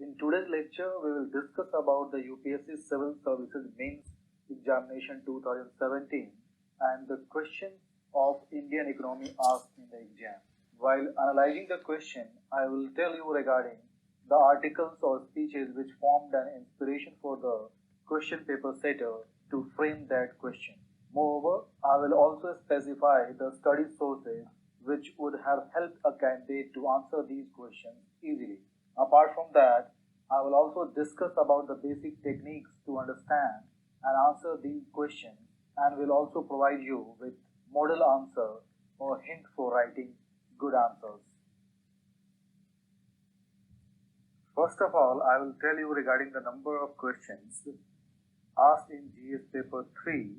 In today's lecture, we will discuss about the UPSC Civil Services Mains Examination 2017 and the questions of Indian economy asked in the exam. While analyzing the question, I will tell you regarding the articles or speeches which formed an inspiration for the question paper setter to frame that question. Moreover, I will also specify the study sources which would have helped a candidate to answer these questions easily. Apart from that, I will also discuss about the basic techniques to understand and answer these questions and will also provide you with model answer or hint for writing good answers. First of all, I will tell you regarding the number of questions asked in GS paper 3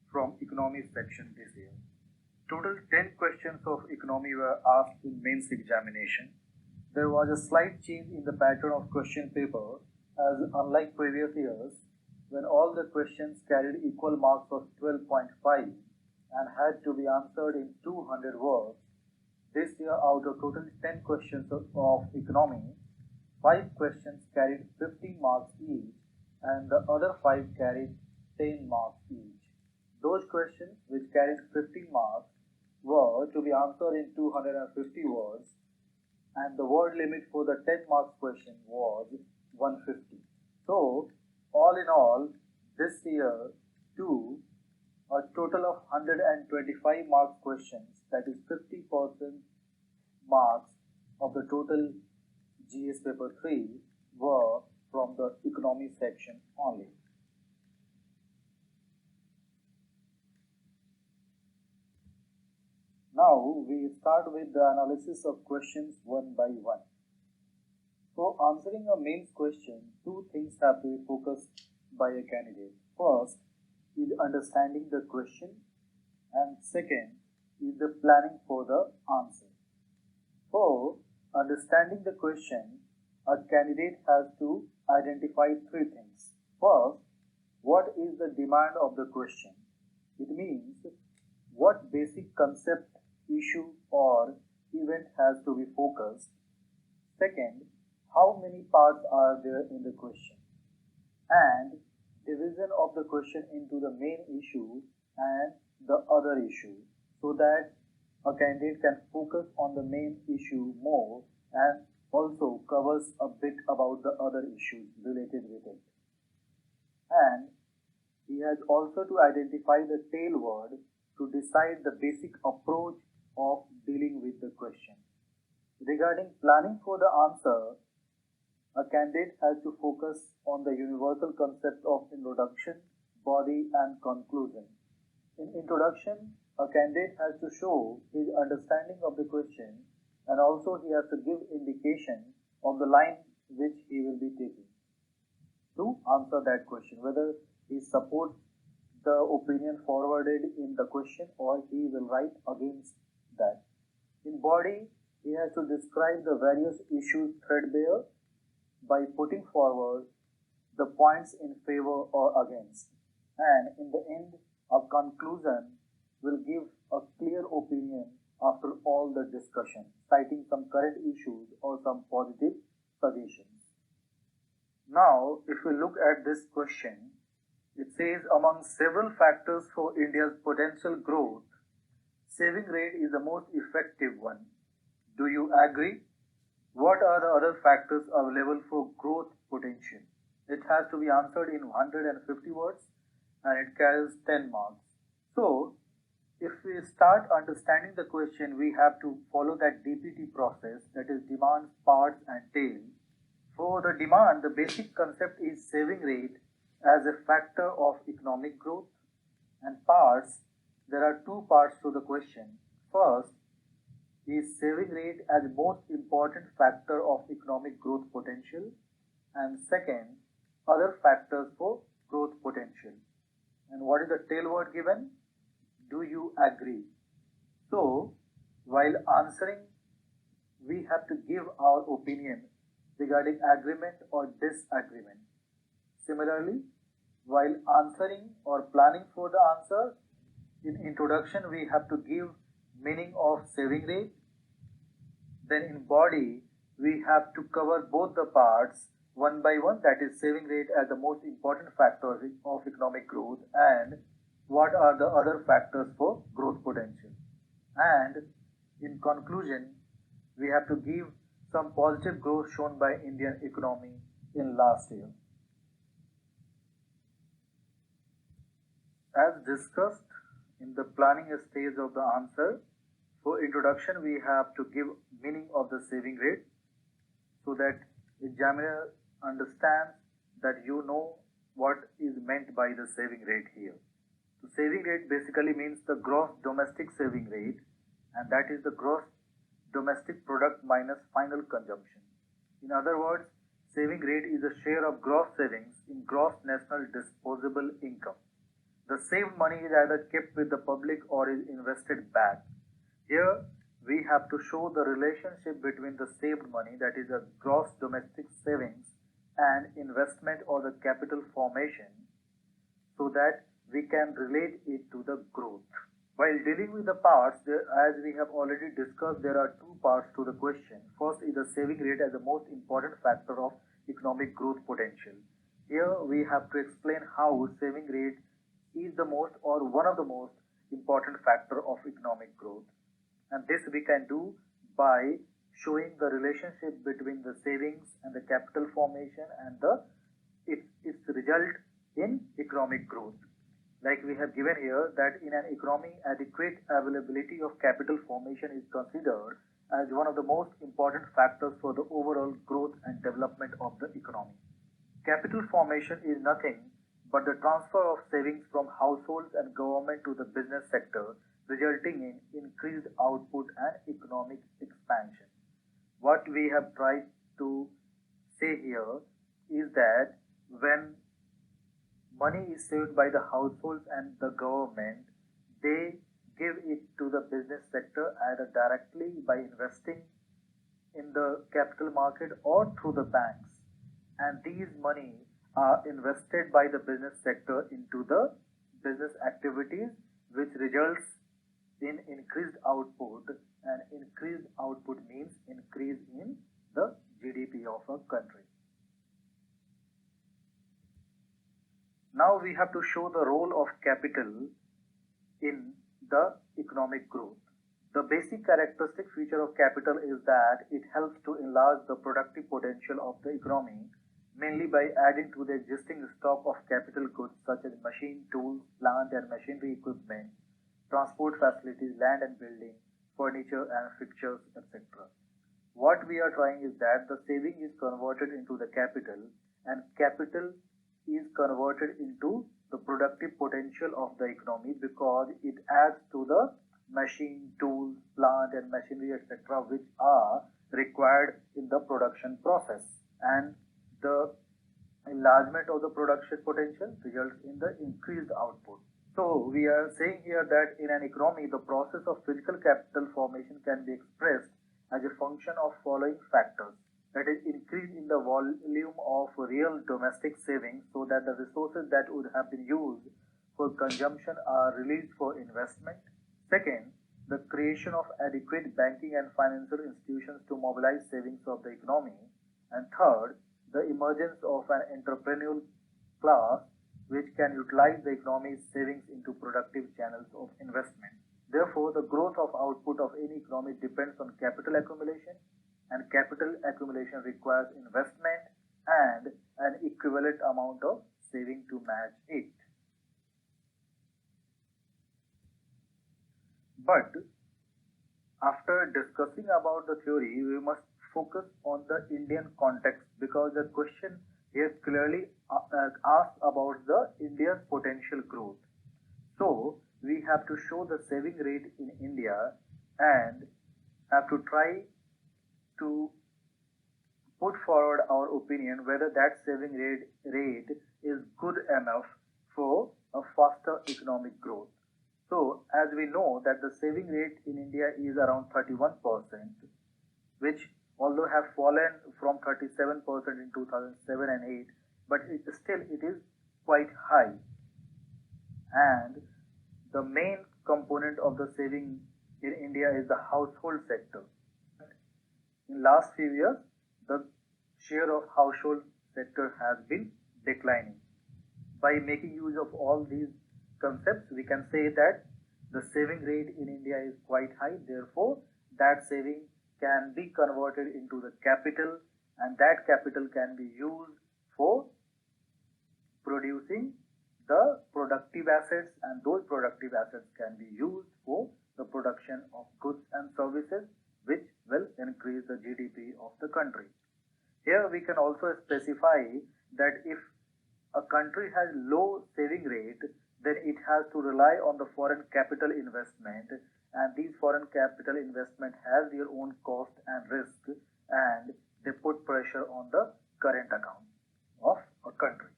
from economy section this year. Total 10 questions of economy were asked in mains examination. There was a slight change in the pattern of question paper as unlike previous years when all the questions carried equal marks of 12.5 and had to be answered in 200 words. This year out of total 10 questions of economy, 5 questions carried 15 marks each and the other 5 carried 10 marks each. Those questions which carried 15 marks were to be answered in 250 words and the word limit for the 10 marks question was 150. So, all in all, this year too, a total of 125 marks questions, that is 50% marks of the total GS paper 3 were from the economy section only. Now we start with the analysis of questions one by one. For answering a mains question, two things have to be focused by a candidate. First is understanding the question and second is the planning for the answer. For understanding the question, a candidate has to identify three things. First, what is the demand of the question? It means what basic concept, issue or event has to be focused. Second, how many parts are there in the question? And division of the question into the main issue and the other issue so that a candidate can focus on the main issue more and also covers a bit about the other issues related with it. And he has also to identify the tail word to decide the basic approach of dealing with the question. Regarding planning for the answer, a candidate has to focus on the universal concept of introduction, body and conclusion. In introduction, a candidate has to show his understanding of the question and also he has to give indication of the line which he will be taking to answer that question, whether he supports the opinion forwarded in the question or he will write against that. In body, he has to describe the various issues threadbare by putting forward the points in favor or against. And in the end, a conclusion will give a clear opinion after all the discussion, citing some current issues or some positive suggestions. Now, if we look at this question, it says among several factors for India's potential growth, saving rate is the most effective one. Do you agree? What are the other factors available for growth potential? It has to be answered in 150 words and it carries 10 marks. So, if we start understanding the question, we have to follow that DPT process, that is demand, parts and tail. For the demand, the basic concept is saving rate as a factor of economic growth, and parts, there are two parts to the question. First is saving rate as most important factor of economic growth potential, and second, other factors for growth potential. And what is the tail word given? Do you agree? So, while answering, we have to give our opinion regarding agreement or disagreement. Similarly, while answering or planning for the answer, in introduction we have to give meaning of saving rate. Then in body, we have to cover both the parts one by one, that is saving rate as the most important factor of economic growth and what are the other factors for growth potential. And in conclusion, we have to give some positive growth shown by Indian economy in last year. As discussed in the planning stage of the answer, for introduction we have to give meaning of the saving rate so that examiner understands that you know what is meant by the saving rate here. The saving rate basically means the gross domestic saving rate, and that is the gross domestic product minus final consumption. In other words, saving rate is a share of gross savings in gross national disposable income. The saved money is either kept with the public or is invested back. Here we have to show the relationship between the saved money, that is a gross domestic savings, and investment or the capital formation so that we can relate it to the growth. While dealing with the parts, as we have already discussed, there are two parts to the question. First is the saving rate as the most important factor of economic growth potential. Here we have to explain how saving rate is the most or one of the most important factor of economic growth. And this we can do by showing the relationship between the savings and the capital formation and its result in economic growth. Like we have given here that in an economy, adequate availability of capital formation is considered as one of the most important factors for the overall growth and development of the economy. Capital formation is nothing but the transfer of savings from households and government to the business sector, resulting in increased output and economic expansion. What we have tried to say here is that when money is saved by the households and the government, they give it to the business sector either directly by investing in the capital market or through the banks. And these money are invested by the business sector into the business activities, which results in increased output, and increased output means increase in the GDP of a country. Now we have to show the role of capital in the economic growth. The basic characteristic feature of capital is that it helps to enlarge the productive potential of the economy, mainly by adding to the existing stock of capital goods such as machine, tools, plant and machinery equipment, transport facilities, land and building, furniture and fixtures, etc. What we are trying is that the saving is converted into the capital, and capital is converted into the productive potential of the economy because it adds to the machine, tools, plant and machinery, etc., which are required in the production process. And the enlargement of the production potential results in the increased output. So we are saying here that in an economy, the process of physical capital formation can be expressed as a function of following factors. That is, increase in the volume of real domestic savings so that the resources that would have been used for consumption are released for investment. Second, the creation of adequate banking and financial institutions to mobilize savings of the economy. And third, the emergence of an entrepreneurial class which can utilize the economy's savings into productive channels of investment. Therefore, the growth of output of any economy depends on capital accumulation, and capital accumulation requires investment and an equivalent amount of saving to match it. But after discussing about the theory, we must focus on the Indian context because the question here clearly asks about the India's potential growth. So we have to show the saving rate in India and have to try to put forward our opinion whether that saving rate is good enough for a faster economic growth. So as we know that the saving rate in India is around 31%, which although have fallen from 37% in 2007 and 8, but it is quite high. And the main component of the saving in India is the household sector. in last few years, the share of household sector has been declining. By making use of all these concepts, we can say that the saving rate in India is quite high. Therefore, that saving can be converted into the capital, and that capital can be used for producing the productive assets, and those productive assets can be used for the production of goods and services, which will increase the GDP of the country. Here we can also specify that if a country has low saving rate, then it has to rely on the foreign capital investment, and these foreign capital investment has their own cost and risk, and they put pressure on the current account of a country.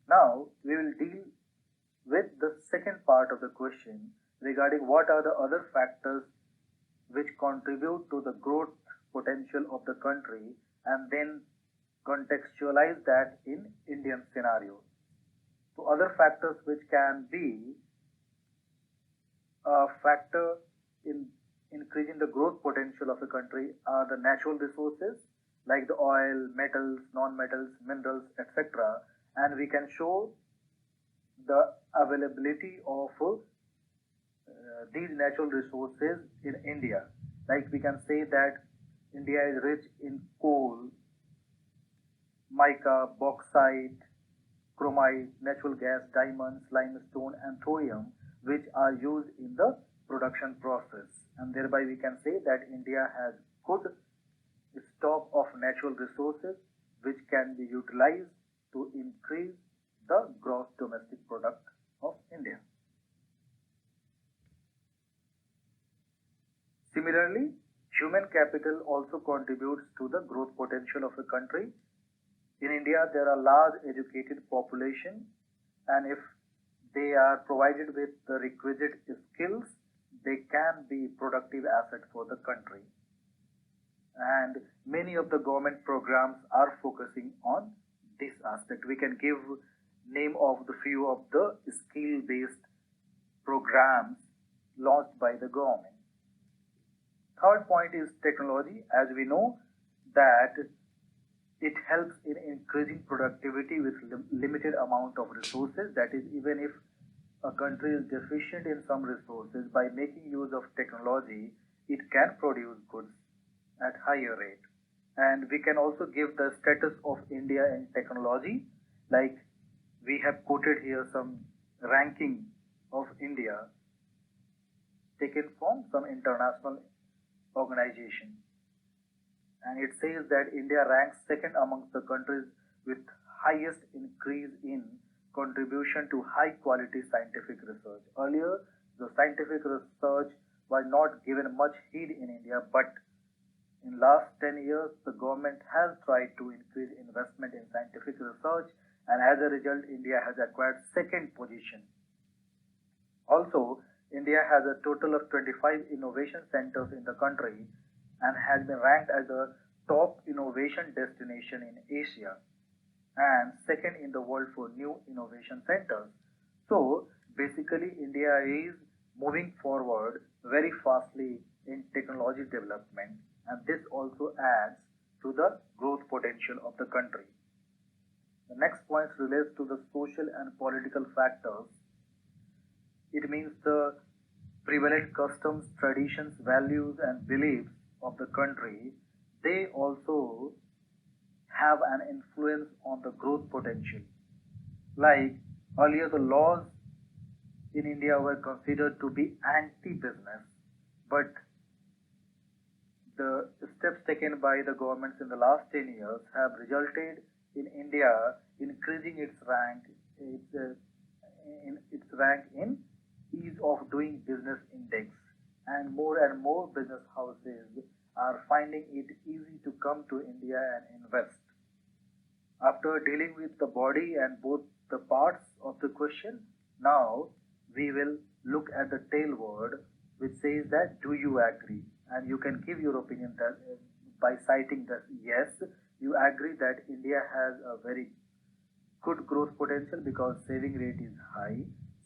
Now we will deal with the second part of the question regarding what are the other factors which contribute to the growth potential of the country, and then contextualize that in Indian scenario. So other factors which can be a factor in increasing the growth potential of a country are the natural resources like the oil, metals, non-metals, minerals, etc. And we can show the availability of these natural resources in India. Like we can say that India is rich in coal, mica, bauxite, chromite, natural gas, diamonds, limestone, and thorium, which are used in the production process. And thereby we can say that India has good stock of natural resources which can be utilized to increase the gross domestic product of India. Similarly, human capital also contributes to the growth potential of a country. In India, there are large educated population, and if they are provided with the requisite skills, they can be productive asset for the country. And many of the government programs are focusing on this aspect. We can give name of the few of the skill-based programs launched by the government. Third point is technology. As we know that it helps in increasing productivity with limited amount of resources. That is, even if a country is deficient in some resources, by making use of technology, it can produce goods at higher rate. And we can also give the status of India in technology. Like we have quoted here some ranking of India taken from some international organization. And it says that India ranks second amongst the countries with highest increase in contribution to high quality scientific research. Earlier, the scientific research was not given much heed in India, but in last 10 years, the government has tried to increase investment in scientific research, and as a result, India has acquired second position. Also, India has a total of 25 innovation centers in the country and has been ranked as the top innovation destination in Asia and second in the world for new innovation centers. So basically India is moving forward very fastly in technology development, and this also adds to the growth potential of the country. The next point relates to the social and political factors. It means the prevalent customs, traditions, values, and beliefs of the country. They also have an influence on the growth potential. Like earlier, the laws in India were considered to be anti-business, but the steps taken by the governments in the last 10 years have resulted in India increasing its rank, in ease of doing business index, and more business houses are finding it easy to come to India and invest. After dealing with the body and both the parts of the question, now we will look at the tail word which says that do you agree, and you can give your opinion that by citing that yes, you agree that India has a very good growth potential because saving rate is high.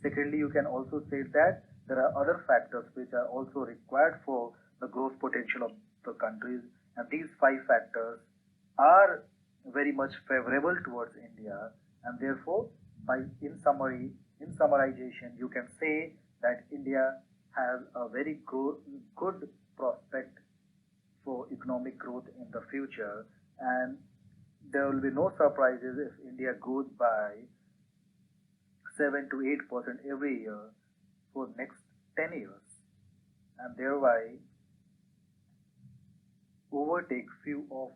Secondly, you can also say that there are other factors which are also required for the growth potential of the countries, And these five factors are very much favorable towards India, and therefore, in summarization, you can say that India has a very good prospect for economic growth in the future, and there will be no surprises if India grows by 7 to 8% every year for next 10 years, and thereby overtake few of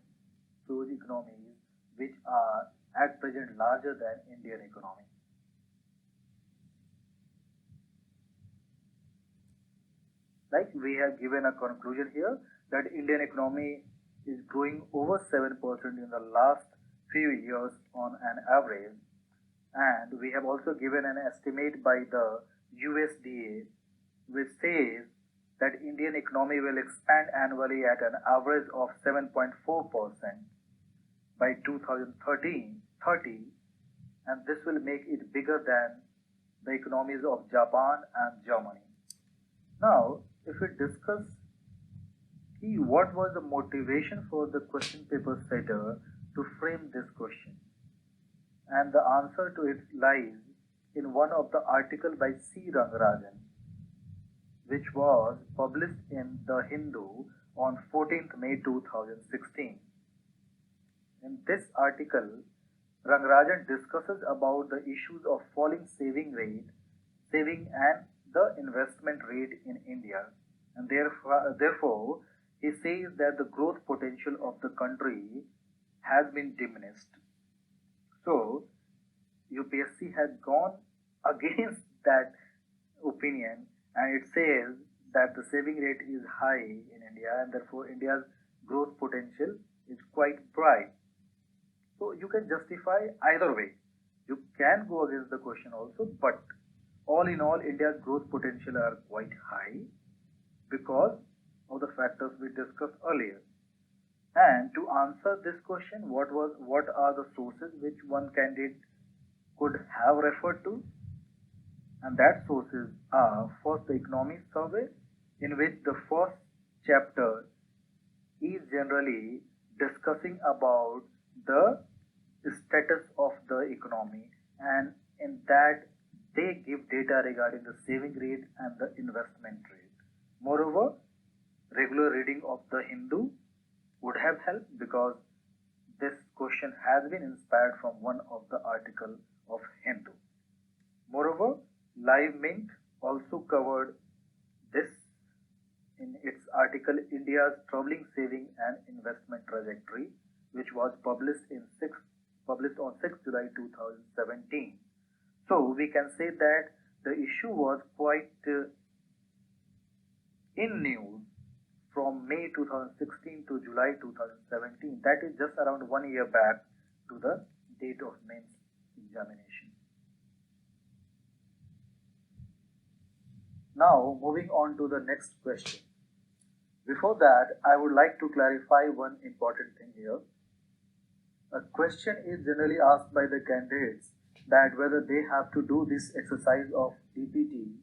those economies which are at present larger than Indian economy. Like we have given a conclusion here that Indian economy is growing over 7% in the last few years on an average, and we have also given an estimate by the USDA which says that Indian economy will expand annually at an average of 7.4% by 2030, and this will make it bigger than the economies of Japan and Germany. Now, if we discuss what was the motivation for the question paper setter to frame this question, and the answer to it lies in one of the article by C. Rangarajan, which was published in The Hindu on 14th May 2016. In this article, Rangarajan discusses about the issues of falling saving and the investment rate in India, and therefore he says that the growth potential of the country has been diminished. So UPSC has gone against that opinion, and it says that the saving rate is high in India, and therefore India's growth potential is quite bright. So you can justify either way. You can go against the question also, but all in all, India's growth potential are quite high because of the factors we discussed earlier. And to answer this question, what are the sources which one candidate could have referred to? And that sources are first the economy survey, in which the first chapter is generally discussing about the status of the economy, and in that they give data regarding the saving rate and the investment rate. Moreover, regular reading of the Hindu would have helped because this question has been inspired from one of the article of Hindu. Moreover, Live Mint also covered this in its article India's Troubling Saving and Investment Trajectory, which was published on 6th July 2017. So we can say that the issue was quite in news from May 2016 to July 2017. That is just around 1 year back to the date of mains examination. Now moving on to the next question. Before that, I would like to clarify one important thing here. A question is generally asked by the candidates that whether they have to do this exercise of DPT,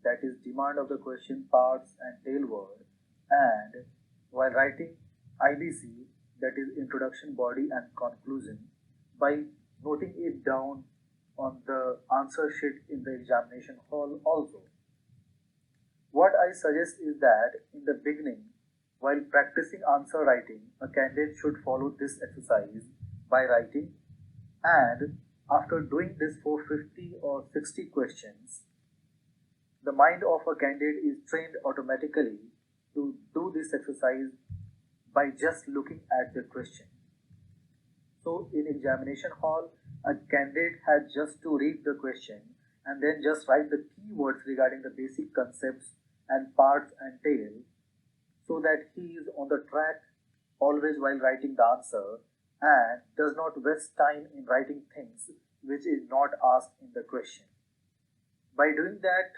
that is demand of the question, parts and tail word, and while writing IBC, that is introduction, body and conclusion, by noting it down on the answer sheet in the examination hall also. What I suggest is that in the beginning, while practicing answer writing, a candidate should follow this exercise by writing, and after doing this for 50 or 60 questions, the mind of a candidate is trained automatically to do this exercise by just looking at the question. So in examination hall, a candidate has just to read the question and then just write the keywords regarding the basic concepts and parts and tail, so that he is on the track always while writing the answer and does not waste time in writing things which is not asked in the question. By doing that,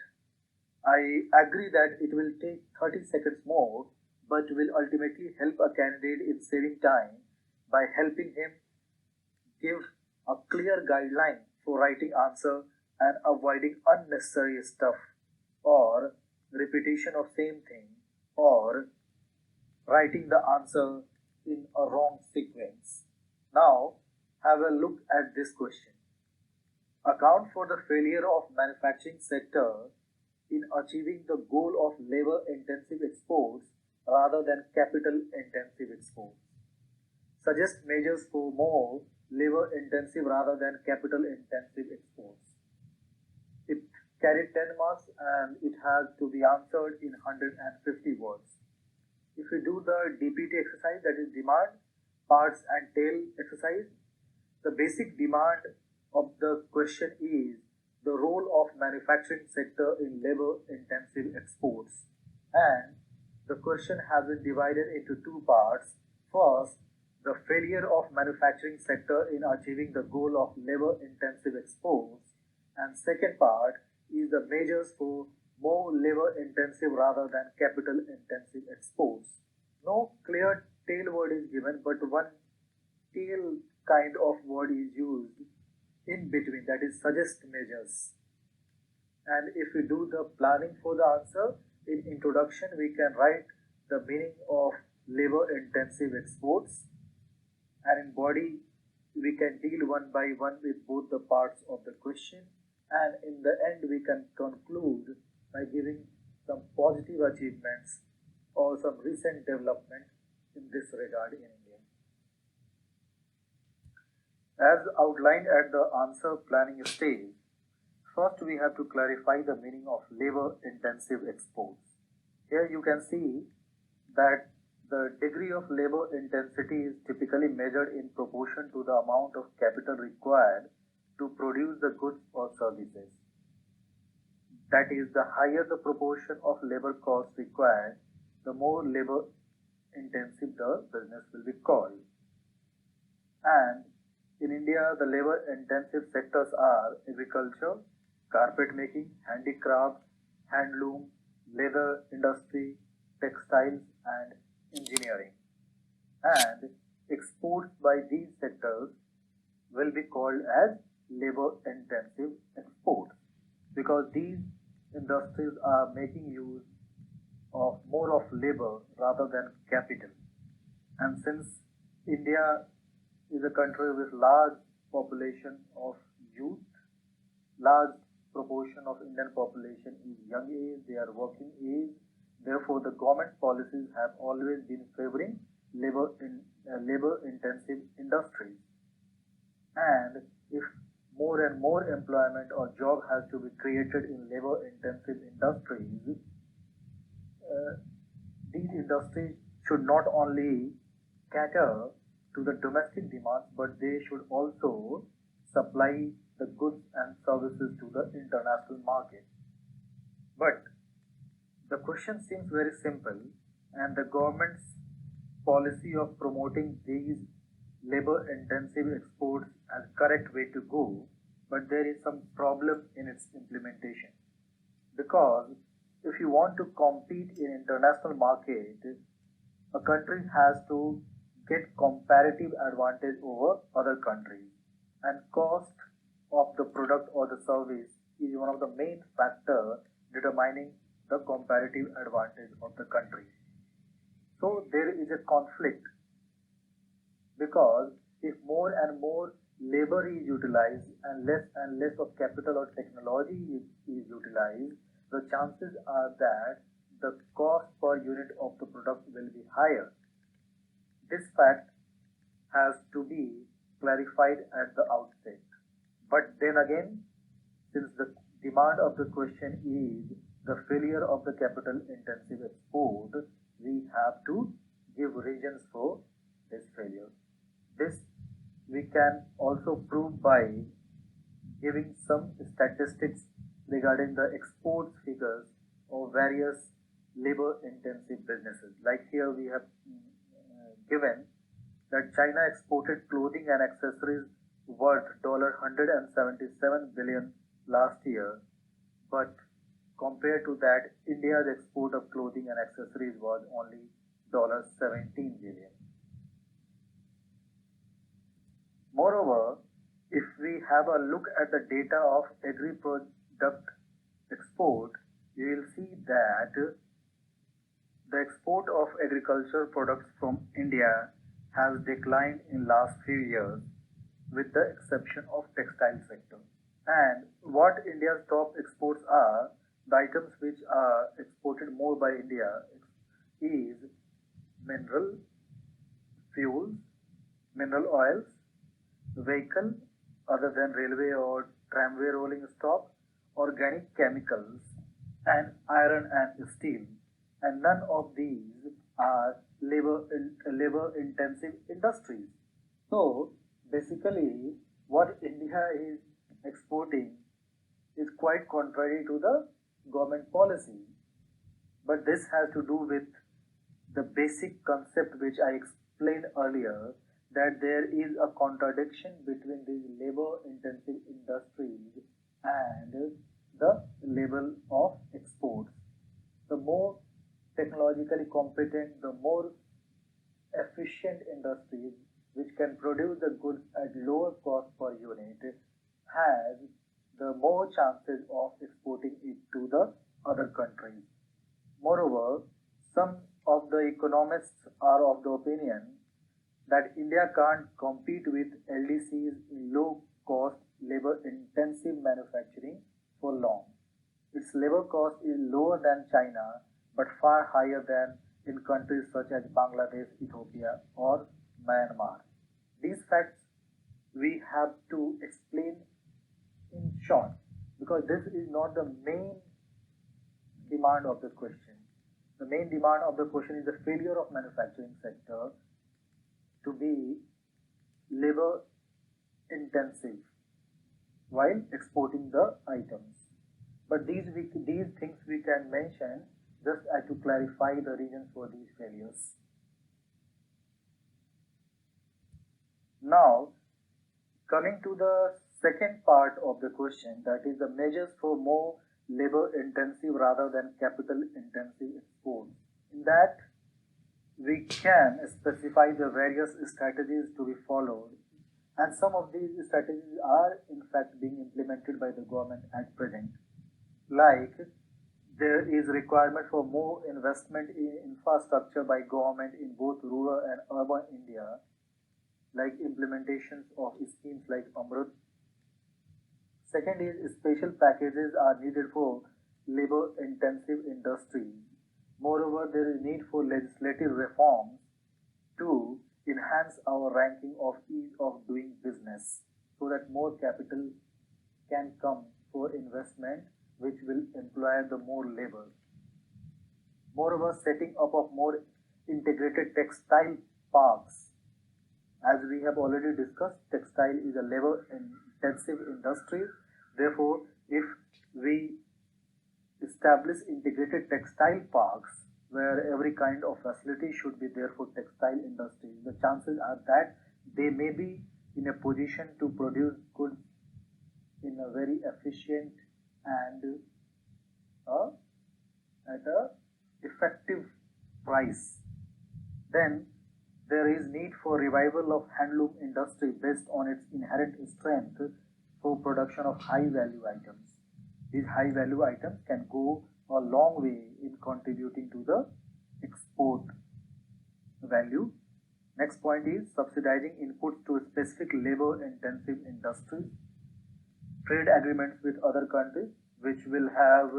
I agree that it will take 30 seconds more, but will ultimately help a candidate in saving time by helping him give a clear guideline for writing answer and avoiding unnecessary stuff or repetition of same thing or writing the answer in a wrong sequence. Now, have a look at this question. Account for the failure of manufacturing sector in achieving the goal of labor-intensive exports rather than capital-intensive exports. Suggest measures for more labor-intensive rather than capital-intensive exports. It carried 10 marks and it has to be answered in 150 words. If we do the DPT exercise, that is demand, parts and tail exercise, the basic demand of the question is the role of manufacturing sector in labor-intensive exports. And the question has been divided into two parts. First, the failure of manufacturing sector in achieving the goal of labor-intensive exports. And second part is the measures for more labor-intensive rather than capital-intensive exports. No clear tail word is given, but one tail kind of word is used in between, that is suggest measures. And if we do the planning for the answer, in introduction we can write the meaning of labor-intensive exports, and in body we can deal one by one with both the parts of the question, and in the end we can conclude by giving some positive achievements or some recent development in this regard in India. As outlined at the answer planning stage, first we have to clarify the meaning of labor-intensive exports. Here you can see that the degree of labor intensity is typically measured in proportion to the amount of capital required to produce the goods or services. That is, the higher the proportion of labor cost required, the more labor intensive the business will be called. And in India, the labor intensive sectors are agriculture, carpet making, handicraft, handloom, leather industry, textiles and engineering. And exports by these sectors will be called as labor intensive exports, because these industries are making use of more of labor rather than capital. And since India is a country with large population of youth, large proportion of Indian population is young age, they are working age, therefore the government policies have always been favoring labor intensive industries. And if more and more employment or job has to be created in labor intensive industries, these industries should not only cater to the domestic demands, but they should also supply the goods and services to the international market. But the question seems very simple, and the government's policy of promoting these labor intensive exports as correct way to go, but there is some problem in its implementation. Because if you want to compete in international market, a country has to get comparative advantage over other countries, and cost of the product or the service is one of the main factors determining the comparative advantage of the country. So there is a conflict, because if more and more labor is utilized and less of capital or technology is utilized, the chances are that the cost per unit of the product will be higher. This fact has to be clarified at the outset. But then again, since the demand of the question is the failure of the capital intensive export, we have to give reasons for this failure. This we can also prove by giving some statistics regarding the export figures of various labor intensive businesses. Like here we have given that China exported clothing and accessories worth $177 billion last year, but compared to that, India's export of clothing and accessories was only $17 billion. Moreover, if we have a look at the data of agri-product export, you will see that the export of agricultural products from India has declined in last few years with the exception of textile sector. And what India's top exports are, the items which are exported more by India is mineral fuels, mineral oils, vehicle other than railway or tramway rolling stock, organic chemicals, and iron and steel. And none of these are labor intensive industries. So basically, what India is exporting is quite contrary to the government policy. But this has to do with the basic concept which I explained earlier, that there is a contradiction between these labor intensive industries and the level of exports. The more technologically competent, the more efficient industries which can produce the goods at lower cost per unit has the more chances of exporting it to the other countries. Moreover, some of the economists are of the opinion that India can't compete with LDCs in low cost labor intensive manufacturing for long. Its labor cost is lower than China but far higher than in countries such as Bangladesh, Ethiopia, or Myanmar. These facts we have to explain in short because this is not the main demand of the question. The main demand of the question is the failure of manufacturing sector to be labor intensive while exporting the items. But these things we can mention just to clarify the reasons for these failures. Now, coming to the second part of the question, that is the measures for more labor intensive rather than capital intensive exports. In that, we can specify the various strategies to be followed, and some of these strategies are in fact being implemented by the government at present. Like, there is requirement for more investment in infrastructure by government in both rural and urban India, like implementations of schemes like Amrut. Second is special packages are needed for labor intensive industries. Moreover, there is need for legislative reforms to enhance our ranking of ease of doing business so that more capital can come for investment which will employ the more labor. Moreover, setting up of more integrated textile parks. As we have already discussed, textile is a labor intensive industry. Therefore, if we establish integrated textile parks where every kind of facility should be there for textile industry, the chances are that they may be in a position to produce goods in a very efficient and at a effective price. Then there is need for revival of handloom industry based on its inherent strength for production of high value items. These high value items can go a long way in contributing to the export value. Next point is subsidizing inputs to specific labor intensive industries. Trade agreements with other countries which will have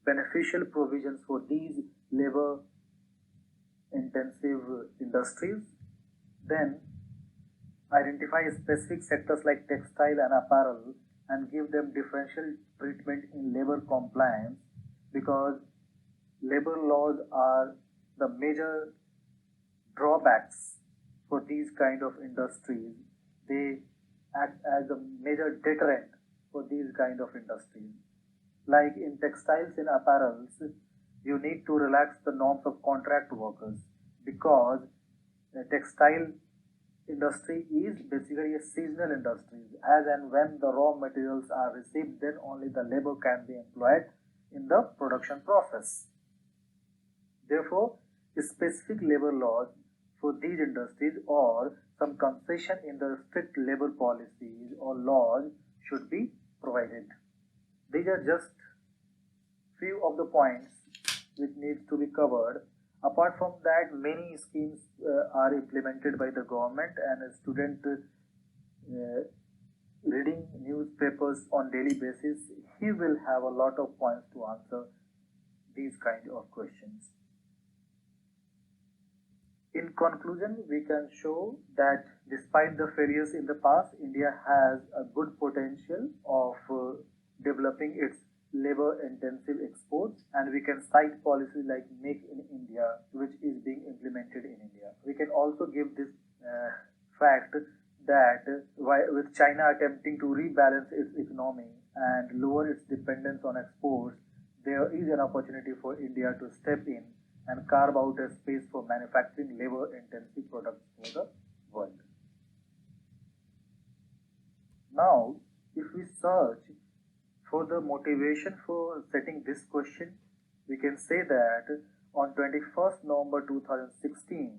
beneficial provisions for these labor intensive industries. Then identify specific sectors like textile and apparel and give them differential treatment in labor compliance, because labor laws are the major drawbacks for these kind of industries. They act as a major deterrent for these kind of industries. Like in textiles and apparels, you need to relax the norms of contract workers, because the textile industry is basically a seasonal industry. As and when the raw materials are received, then only the labor can be employed in the production process. Therefore, specific labor laws for these industries or some concession in the strict labor policies or laws should be provided. These are just few of the points which needs to be covered. Apart from that, many schemes are implemented by the government, and a student reading newspapers on daily basis, he will have a lot of points to answer these kind of questions. In conclusion, we can show that despite the failures in the past, India has a good potential of developing its labor intensive exports, and we can cite policies like Make in India, which is being implemented in India. We can also give this fact that with China attempting to rebalance its economy and lower its dependence on exports, there is an opportunity for India to step in and carve out a space for manufacturing labor-intensive products for the world. Now, if we search for the motivation for setting this question, we can say that on 21st November 2016,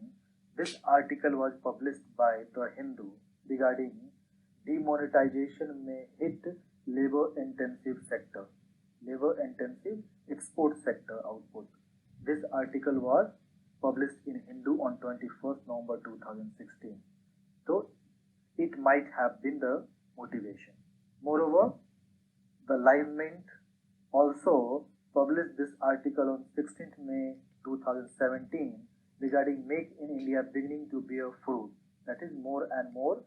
this article was published by The Hindu regarding demonetization may hit labor-intensive sector, labor-intensive export sector output. This article was published in Hindu on 21st November 2016. So it might have been the motivation. Moreover, the Live Mint also published this article on 16th May 2017 regarding Make in India beginning to bear fruit. That is, more and more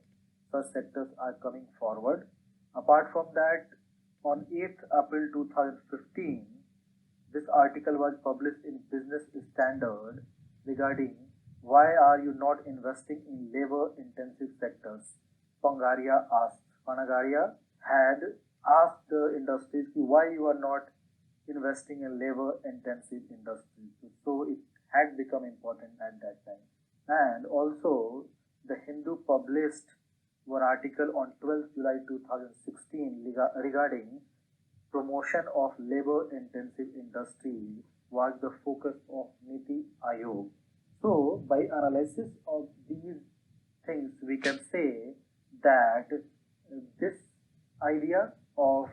such sectors are coming forward. Apart from that, on 8th April 2015, this article was published in Business Standard regarding why are you not investing in labor-intensive sectors? Pangaria asked. Pangaria had asked the industries why you are not investing in labor-intensive industries. So it had become important at that time. And also, the Hindu published one article on 12th July 2016 regarding promotion of labor-intensive industry was the focus of Niti Aayog. So, by analysis of these things, we can say that this idea of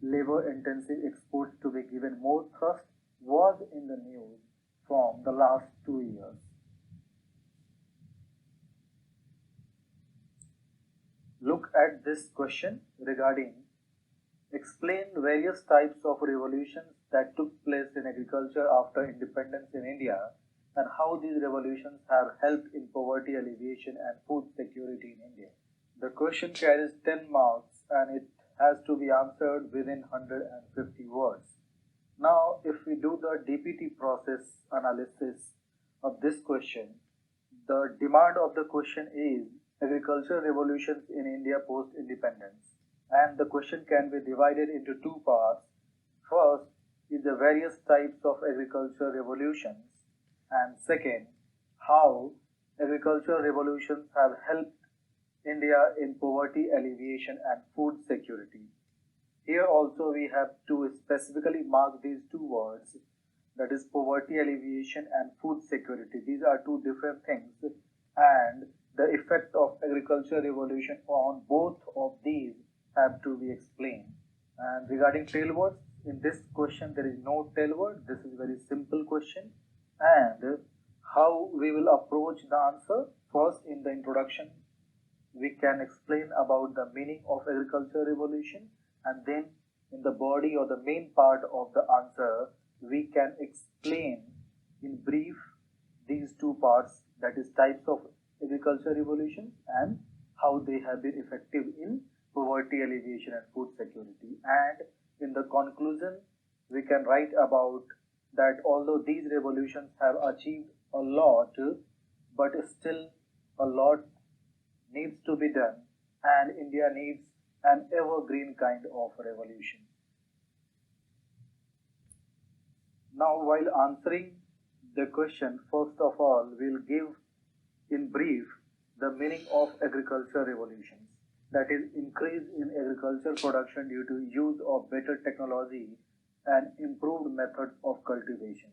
labor-intensive exports to be given more thrust was in the news from the last 2 years. Look at this question regarding explain various types of revolutions that took place in agriculture after independence in India and how these revolutions have helped in poverty alleviation and food security in India. The question carries 10 marks and it has to be answered within 150 words. Now, if we do the DPT process analysis of this question, the demand of the question is agricultural revolutions in India post-independence. And the question can be divided into two parts. First is the various types of agricultural revolutions, and second, how agricultural revolutions have helped India in poverty alleviation and food security. Here also we have to specifically mark these two words, that is poverty alleviation and food security. These are two different things, and the effect of agricultural revolution on both of these have to be explained. And regarding tail words, in this question there is no tail word. This is a very simple question. And how we will approach the answer? First, in the introduction, we can explain about the meaning of agricultural revolution, and then in the body or the main part of the answer, we can explain in brief these two parts, that is types of agricultural revolution and how they have been effective in poverty alleviation and food security. And in the conclusion, we can write about that although these revolutions have achieved a lot, but still a lot needs to be done, and India needs an evergreen kind of revolution. Now, while answering the question, first of all, we'll give in brief the meaning of agricultural revolutions. That is, increase in agricultural production due to use of better technology and improved methods of cultivation.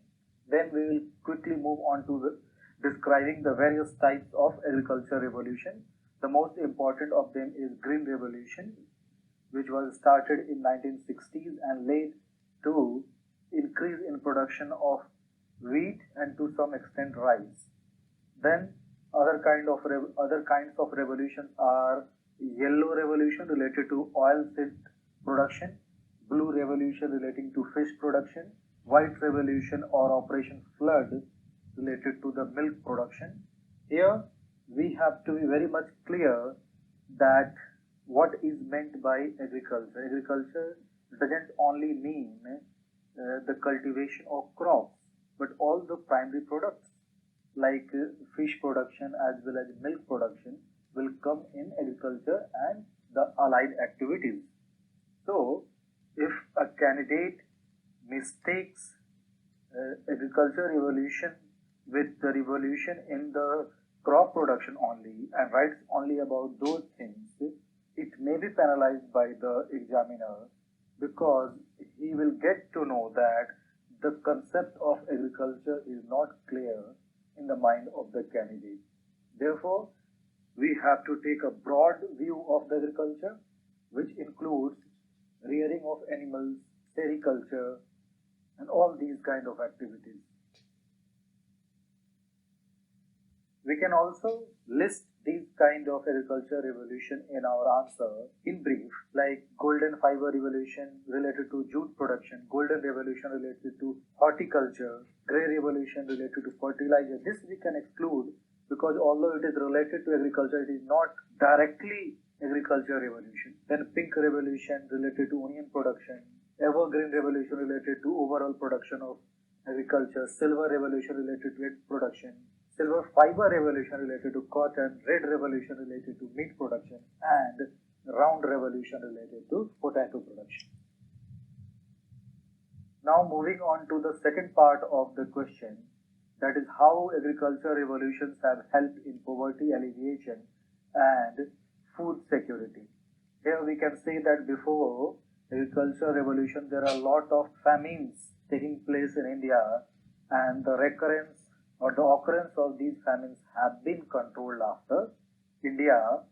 Then we will quickly move on to describing the various types of agricultural revolution. The most important of them is Green Revolution, which was started in 1960s and led to increase in production of wheat, and to some extent rice. Then other kinds of revolutions are yellow revolution related to oil seed production, blue revolution relating to fish production, white revolution or Operation Flood related to the milk production. Here we have to be very much clear that what is meant by agriculture. Agriculture doesn't only mean the cultivation of crops, but all the primary products like fish production as well as milk production will come in agriculture and the allied activities. So, if a candidate mistakes agriculture revolution with the revolution in the crop production only and writes only about those things, it may be penalized by the examiner because he will get to know that the concept of agriculture is not clear in the mind of the candidate. Therefore, we have to take a broad view of the agriculture, which includes rearing of animals, sericulture, and all these kind of activities. We can also list these kind of agriculture revolution in our answer in brief, like golden fiber revolution related to jute production, golden revolution related to horticulture, grey revolution related to fertilizer. This we can exclude because although it is related to agriculture, it is not directly agriculture revolution. Then pink revolution related to onion production, evergreen revolution related to overall production of agriculture, silver revolution related to egg production, silver fiber revolution related to cotton, red revolution related to meat production, and round revolution related to potato production. Now moving on to the second part of the question, that is how agriculture revolutions have helped in poverty alleviation and food security. Here we can say that before agriculture revolution there are a lot of famines taking place in India, and the recurrence or the occurrence of these famines have been controlled after India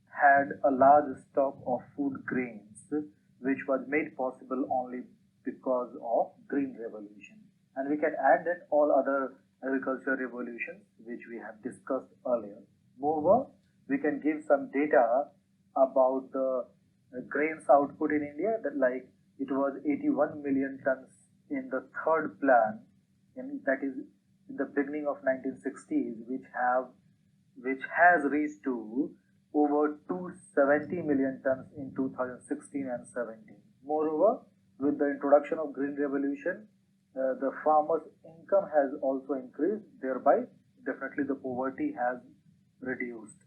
had a large stock of food grains, which was made possible only because of Green Revolution. And we can add that all other agriculture revolutions which we have discussed earlier. Moreover, we can give some data about the grains output in India, that like it was 81 million tons in the third plan, and that is in the beginning of 1960s, which has reached to over 270 million tons in 2016 and 17. Moreover, with the introduction of Green Revolution, the farmers' income has also increased, thereby definitely the poverty has reduced.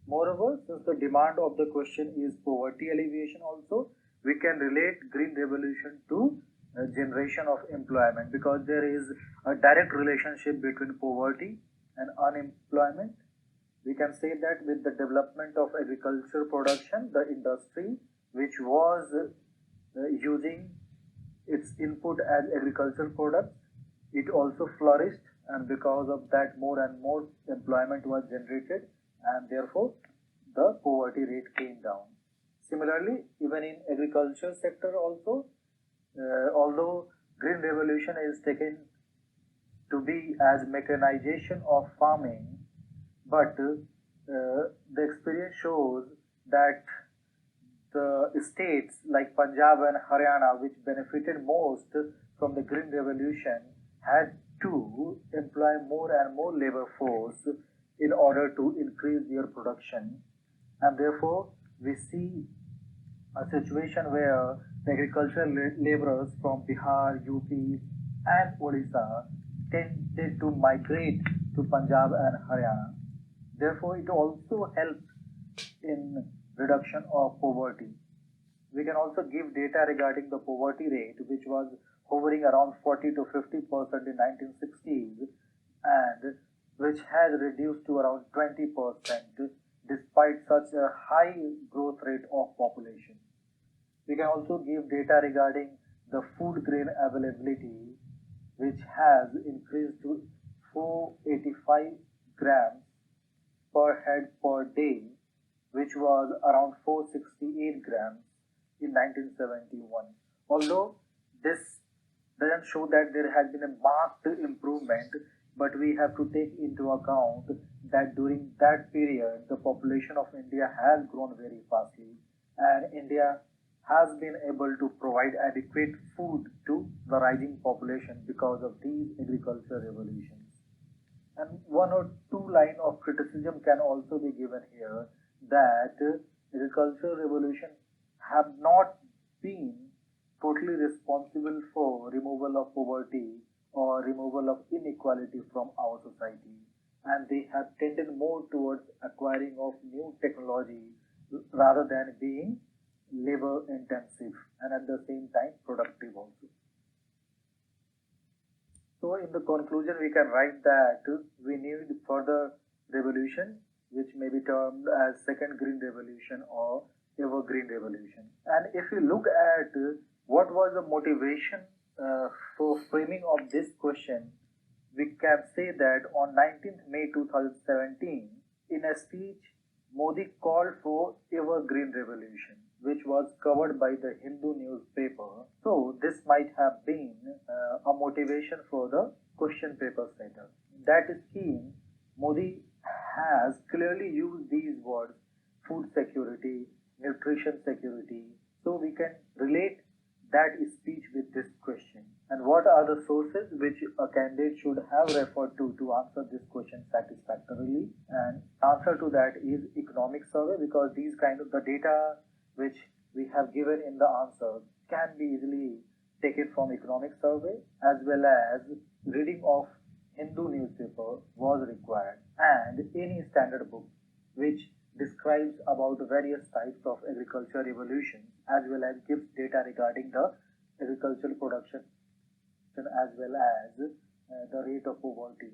Moreover, since the demand of the question is poverty alleviation also, we can relate Green Revolution to generation of employment, because there is a direct relationship between poverty and unemployment. We can say that with the development of agriculture production, the industry which was using its input as agricultural products, it also flourished, and because of that more and more employment was generated, and therefore the poverty rate came down. Similarly, even in agriculture sector also, although Green Revolution is taken to be as mechanization of farming, but the experience shows that the states like Punjab and Haryana, which benefited most from the Green Revolution, had to employ more and more labor force in order to increase their production, and therefore we see a situation where the agricultural laborers from Bihar, UP, and Odisha tended to migrate to Punjab and Haryana. Therefore, it also helped in reduction of poverty. We can also give data regarding the poverty rate, which was hovering around 40 to 50% in 1960s, and which has reduced to around 20% despite such a high growth rate of population. We can also give data regarding the food grain availability, which has increased to 485 grams per head per day which was around 468 grams in 1971. Although this doesn't show that there has been a marked improvement, but we have to take into account that during that period the population of India has grown very fastly, and India has been able to provide adequate food to the rising population because of these agricultural revolutions. And one or two line of criticism can also be given here that agricultural revolution have not been totally responsible for removal of poverty or removal of inequality from our society, and they have tended more towards acquiring of new technology rather than being labor intensive and at the same time productive also. So in the conclusion, we can write that we need further revolution, which may be termed as second green revolution or evergreen revolution. And if you look at what was the motivation for framing of this question, we can say that on 19th May 2017, in a speech, Modi called for evergreen revolution, which was covered by the Hindu newspaper. So this might have been a motivation for the question paper setter. That scheme, Modi has clearly used these words, food security, nutrition security. So we can relate that speech with this question. And what are the sources which a candidate should have referred to answer this question satisfactorily? And answer to that is economic survey, because these kind of the data which we have given in the answer can be easily taken from economic survey, as well as reading of Hindu newspaper was required, and any standard book which describes about various types of agriculture revolution, as well as gives data regarding the agricultural production as well as the rate of poverty.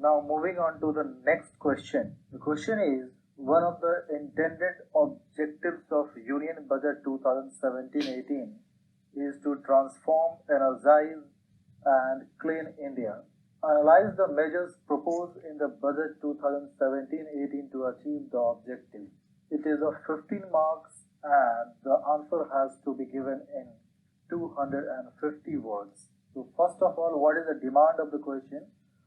Now moving on to the next question. The question is, one of the intended objectives of Union Budget 2017-18 is to transform, energize and clean India. Analyze the measures proposed in the Budget 2017-18 to achieve the objective. It is of 15 marks and the answer has to be given in 250 words. So first of all, what is the demand of the question,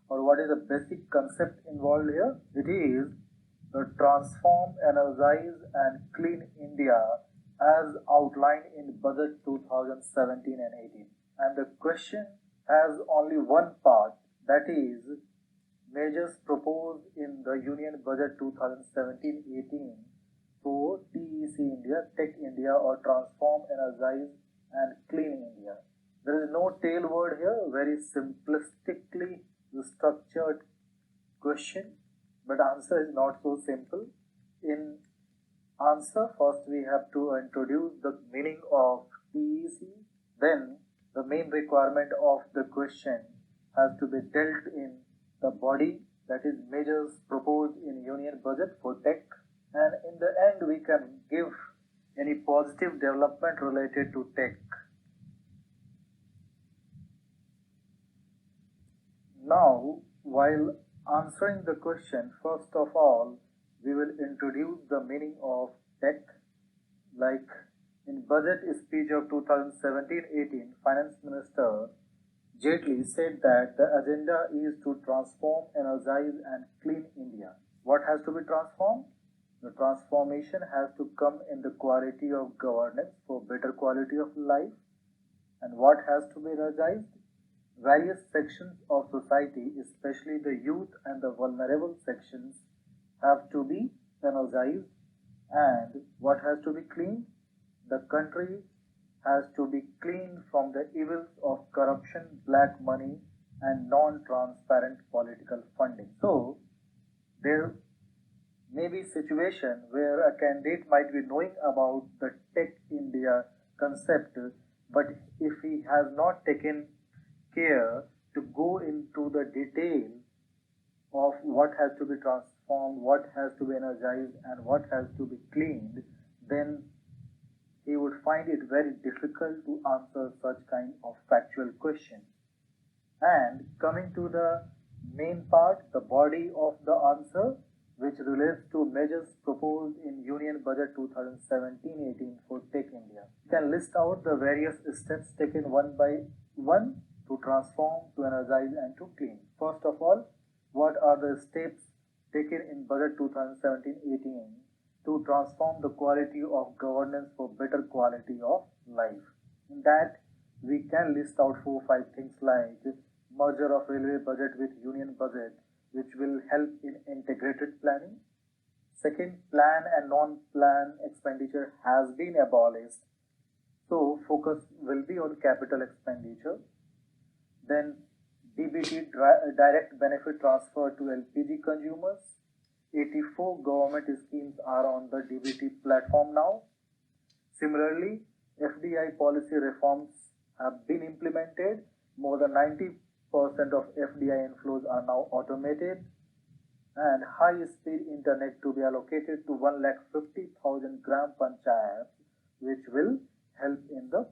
or what is the basic concept involved here? It is to transform, energize and clean India as outlined in Budget 2017 and 18. And the question has only one part, that is measures proposed in the Union Budget 2017-18 for TEC India, Tech India, or Transform, Energize and Clean India. There is no tail word here, very simplistically structured question, but answer is not so simple. In answer, first we have to introduce the meaning of TEC, then the main requirement of the question has to be dealt in the body, that is measures proposed in Union Budget for Tech, and in the end we can give any positive development related to tech. Now, while answering the question, first of all, we will introduce the meaning of tech. Like in budget speech of 2017-18, Finance Minister Jaitley said that the agenda is to transform, energize and clean India. What has to be transformed? The transformation has to come in the quality of governance for better quality of life. And what has to be energized? Various sections of society, especially the youth and the vulnerable sections, have to be energized. And what has to be cleaned? The country has to be cleaned from the evils of corruption, black money, and non-transparent political funding. So, there may be situation where a candidate might be knowing about the Tech India concept, but if he has not taken care to go into the detail of what has to be transformed, what has to be energized, and what has to be cleaned, then he would find it very difficult to answer such kind of factual question. And coming to the Main part, the body of the answer, which relates to measures proposed in Union Budget 2017-18 for Tech India. You can list out the various steps taken one by one to transform, to energize and to clean. First of all, what are the steps taken in Budget 2017-18 to transform the quality of governance for better quality of life? In that, we can list out 4-5 things like merger of railway budget with union budget, which will help in integrated planning. Second, plan and non-plan expenditure has been abolished, so focus will be on capital expenditure. Then DBT, direct benefit transfer to LPG consumers. 84 government schemes are on the DBT platform now. Similarly, FDI policy reforms have been implemented. More than 90% of FDI inflows are now automated, and high-speed internet to be allocated to 1,50,000 gram panchayats, which will help in the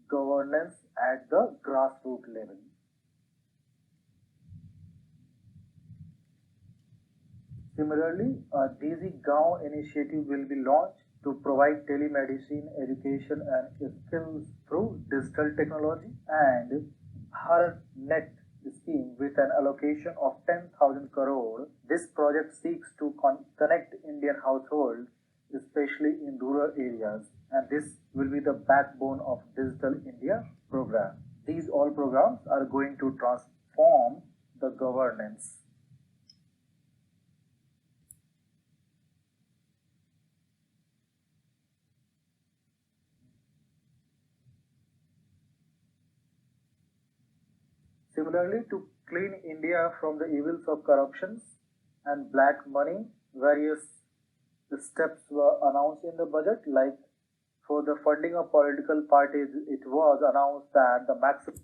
governance at the grassroots level. Similarly, a Desi Gaon initiative will be launched to provide telemedicine, education and skills through digital technology, and BharatNet scheme with an allocation of 10,000 crore. This project seeks to connect Indian households, especially in rural areas, and this will be the backbone of Digital India program. These all programs are going to transform the governance. Similarly, to clean India from the evils of corruptions and black money, various steps were announced in the budget. Like for the funding of political parties, it was announced that the maximum